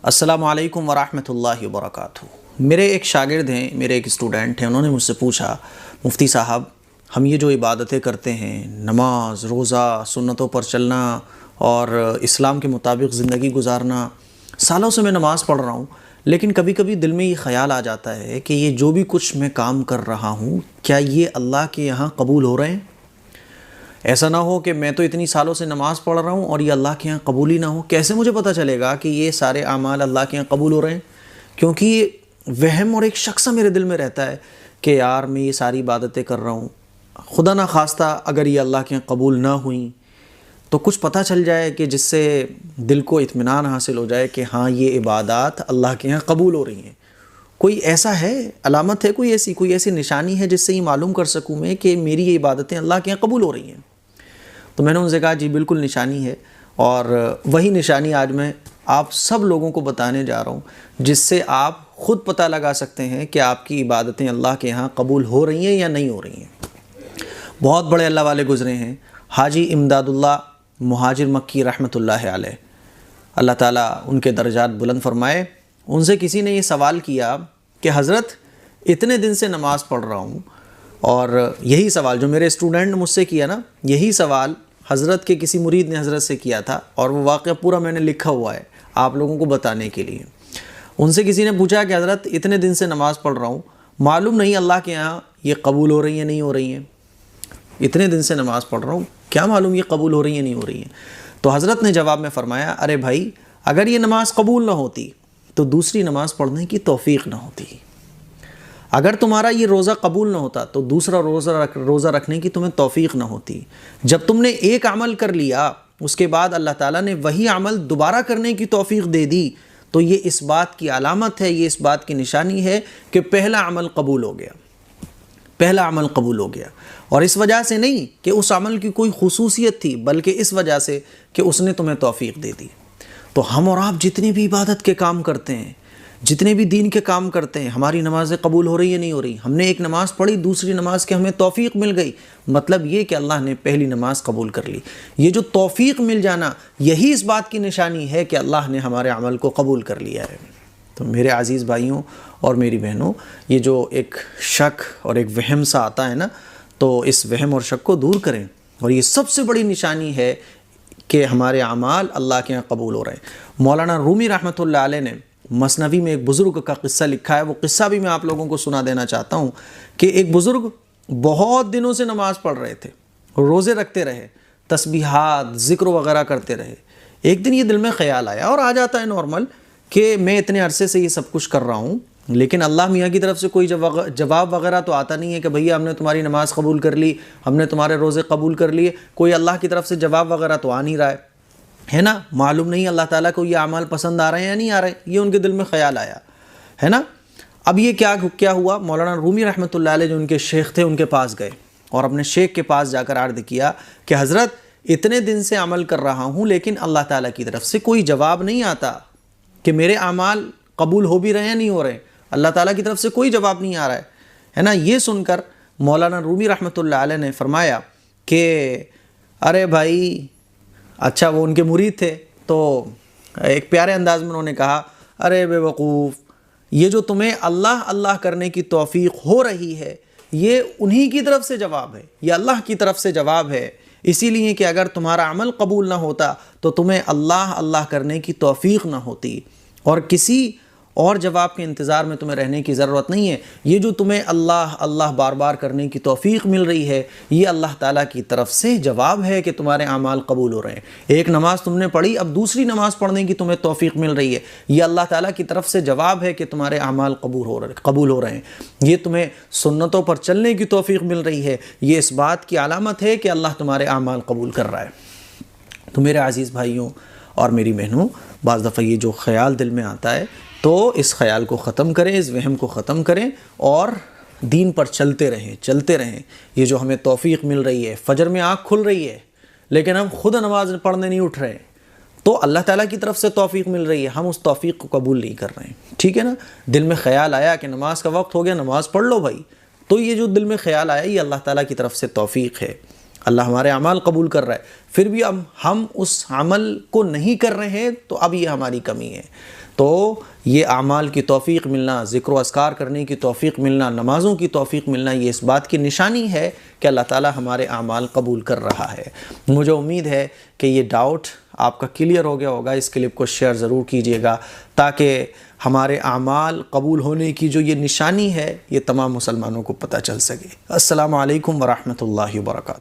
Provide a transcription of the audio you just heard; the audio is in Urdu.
السلام علیکم ورحمۃ اللہ وبرکاتہ۔ میرے ایک شاگرد ہیں، میرے ایک اسٹوڈنٹ ہیں، انہوں نے مجھ سے پوچھا مفتی صاحب ہم یہ جو عبادتیں کرتے ہیں، نماز، روزہ، سنتوں پر چلنا اور اسلام کے مطابق زندگی گزارنا، سالوں سے میں نماز پڑھ رہا ہوں، لیکن کبھی کبھی دل میں یہ خیال آ جاتا ہے کہ یہ جو بھی کچھ میں کام کر رہا ہوں کیا یہ اللہ کے یہاں قبول ہو رہے ہیں؟ ایسا نہ ہو کہ میں تو اتنی سالوں سے نماز پڑھ رہا ہوں اور یہ اللہ کے یہاں قبول ہی نہ ہو۔ کیسے مجھے پتہ چلے گا کہ یہ سارے اعمال اللہ کے یہاں قبول ہو رہے ہیں؟ کیونکہ یہ وہم اور ایک شک سا میرے دل میں رہتا ہے کہ یار میں یہ ساری عبادتیں کر رہا ہوں، خدا نہ خواستہ اگر یہ اللہ کے یہاں قبول نہ ہوئیں تو کچھ پتہ چل جائے کہ جس سے دل کو اطمینان حاصل ہو جائے کہ ہاں یہ عبادات اللہ کے یہاں قبول ہو رہی ہیں۔ کوئی ایسا ہے، علامت ہے، کوئی ایسی نشانی ہے جس سے یہ معلوم کر سکوں میں کہ میری یہ عبادتیں اللہ کے یہاں قبول ہو رہی ہیں؟ تو میں نے ان سے کہا جی بالکل نشانی ہے، اور وہی نشانی آج میں آپ سب لوگوں کو بتانے جا رہا ہوں جس سے آپ خود پتہ لگا سکتے ہیں کہ آپ کی عبادتیں اللہ کے یہاں قبول ہو رہی ہیں یا نہیں ہو رہی ہیں۔ بہت بڑے اللہ والے گزرے ہیں، حاجی امداد اللہ مہاجر مکی رحمۃ اللہ علیہ، اللہ تعالیٰ ان کے درجات بلند فرمائے۔ ان سے کسی نے یہ سوال کیا کہ حضرت اتنے دن سے نماز پڑھ رہا ہوں، اور یہی سوال جو میرے اسٹوڈنٹ نے مجھ سے کیا نا، یہی سوال حضرت کے کسی مرید نے حضرت سے کیا تھا، اور وہ واقعہ پورا میں نے لکھا ہوا ہے آپ لوگوں کو بتانے کے لیے۔ ان سے کسی نے پوچھا کہ حضرت اتنے دن سے نماز پڑھ رہا ہوں، معلوم نہیں اللہ کے یہاں یہ قبول ہو رہی ہیں نہیں ہو رہی ہیں، اتنے دن سے نماز پڑھ رہا ہوں، کیا معلوم یہ قبول ہو رہی ہیں نہیں ہو رہی ہیں؟ تو حضرت نے جواب میں فرمایا، ارے بھائی اگر یہ نماز قبول نہ ہوتی تو دوسری نماز پڑھنے کی توفیق نہ ہوتی، اگر تمہارا یہ روزہ قبول نہ ہوتا تو دوسرا روزہ رکھنے کی تمہیں توفیق نہ ہوتی۔ جب تم نے ایک عمل کر لیا اس کے بعد اللہ تعالیٰ نے وہی عمل دوبارہ کرنے کی توفیق دے دی، تو یہ اس بات کی علامت ہے، یہ اس بات کی نشانی ہے کہ پہلا عمل قبول ہو گیا، پہلا عمل قبول ہو گیا۔ اور اس وجہ سے نہیں کہ اس عمل کی کوئی خصوصیت تھی، بلکہ اس وجہ سے کہ اس نے تمہیں توفیق دے دی۔ تو ہم اور آپ جتنے بھی عبادت کے کام کرتے ہیں، جتنے بھی دین کے کام کرتے ہیں، ہماری نمازیں قبول ہو رہی ہیں نہیں ہو رہی، ہم نے ایک نماز پڑھی، دوسری نماز کے ہمیں توفیق مل گئی، مطلب یہ کہ اللہ نے پہلی نماز قبول کر لی۔ یہ جو توفیق مل جانا، یہی اس بات کی نشانی ہے کہ اللہ نے ہمارے عمل کو قبول کر لیا ہے۔ تو میرے عزیز بھائیوں اور میری بہنوں، یہ جو ایک شک اور ایک وہم سا آتا ہے نا، تو اس وہم اور شک کو دور کریں، اور یہ سب سے بڑی نشانی ہے کہ ہمارے اعمال اللہ کے یہاں قبول ہو رہے ہیں۔ مولانا رومی رحمۃ اللہ علیہ نے مثنوی میں ایک بزرگ کا قصہ لکھا ہے، وہ قصہ بھی میں آپ لوگوں کو سنا دینا چاہتا ہوں کہ ایک بزرگ بہت دنوں سے نماز پڑھ رہے تھے، روزے رکھتے رہے، تسبیحات، ذکر وغیرہ کرتے رہے۔ ایک دن یہ دل میں خیال آیا، اور آ جاتا ہے نارمل، کہ میں اتنے عرصے سے یہ سب کچھ کر رہا ہوں، لیکن اللہ میاں کی طرف سے کوئی جواب وغیرہ تو آتا نہیں ہے کہ بھئی ہم نے تمہاری نماز قبول کر لی، ہم نے تمہارے روزے قبول کر لیے، کوئی اللہ کی طرف سے جواب وغیرہ تو آ نہیں رہا ہے نا، معلوم نہیں اللہ تعالیٰ کو یہ اعمال پسند آ رہے ہیں یا نہیں آ رہے ہیں، یہ ان کے دل میں خیال آیا ہے نا۔ اب یہ کیا ہوا، مولانا رومی رحمۃ اللہ علیہ جو ان کے شیخ تھے ان کے پاس گئے، اور اپنے شیخ کے پاس جا کر عرض کیا کہ حضرت اتنے دن سے عمل کر رہا ہوں، لیکن اللہ تعالیٰ کی طرف سے کوئی جواب نہیں آتا کہ میرے اعمال قبول ہو بھی رہے ہیں نہیں ہو رہے، اللہ تعالیٰ کی طرف سے کوئی جواب نہیں آ رہا ہے نا۔ یہ سن کر مولانا رومی رحمۃ اللہ علیہ نے فرمایا کہ ارے بھائی، اچھا وہ ان کے مرید تھے، تو ایک پیارے انداز میں انہوں نے کہا، ارے بے وقوف، یہ جو تمہیں اللہ اللہ کرنے کی توفیق ہو رہی ہے، یہ انہی کی طرف سے جواب ہے، یہ اللہ کی طرف سے جواب ہے، اسی لیے کہ اگر تمہارا عمل قبول نہ ہوتا تو تمہیں اللہ اللہ کرنے کی توفیق نہ ہوتی، اور کسی اور جواب کے انتظار میں تمہیں رہنے کی ضرورت نہیں ہے۔ یہ جو تمہیں اللہ اللہ بار بار کرنے کی توفیق مل رہی ہے، یہ اللہ تعالیٰ کی طرف سے جواب ہے کہ تمہارے اعمال قبول ہو رہے ہیں۔ ایک نماز تم نے پڑھی، اب دوسری نماز پڑھنے کی تمہیں توفیق مل رہی ہے، یہ اللہ تعالیٰ کی طرف سے جواب ہے کہ تمہارے اعمال قبول ہو رہے ہیں۔ یہ تمہیں سنتوں پر چلنے کی توفیق مل رہی ہے، یہ اس بات کی علامت ہے کہ اللہ تمہارے اعمال قبول کر رہا ہے۔ تو میرے عزیز بھائیوں اور میری بہنوں، بعض دفعہ یہ جو خیال دل میں آتا ہے تو اس خیال کو ختم کریں، اس وہم کو ختم کریں، اور دین پر چلتے رہیں۔ یہ جو ہمیں توفیق مل رہی ہے، فجر میں آنکھ کھل رہی ہے لیکن ہم خود نماز پڑھنے نہیں اٹھ رہے، تو اللہ تعالیٰ کی طرف سے توفیق مل رہی ہے، ہم اس توفیق کو قبول نہیں کر رہے ہیں، ٹھیک ہے نا۔ دل میں خیال آیا کہ نماز کا وقت ہو گیا، نماز پڑھ لو بھائی، تو یہ جو دل میں خیال آیا، یہ اللہ تعالیٰ کی طرف سے توفیق ہے، اللہ ہمارے اعمال قبول کر رہا ہے، پھر بھی اب ہم اس عمل کو نہیں کر رہے ہیں، تو اب یہ ہماری کمی ہے۔ تو یہ اعمال کی توفیق ملنا، ذکر و اذکار کرنے کی توفیق ملنا، نمازوں کی توفیق ملنا، یہ اس بات کی نشانی ہے کہ اللہ تعالی ہمارے اعمال قبول کر رہا ہے۔ مجھے امید ہے کہ یہ ڈاؤٹ آپ کا کلیئر ہو گیا ہوگا۔ اس کلپ کو شیئر ضرور کیجیے گا تاکہ ہمارے اعمال قبول ہونے کی جو یہ نشانی ہے یہ تمام مسلمانوں کو پتہ چل سکے۔ السلام علیکم ورحمۃ اللہ وبرکاتہ۔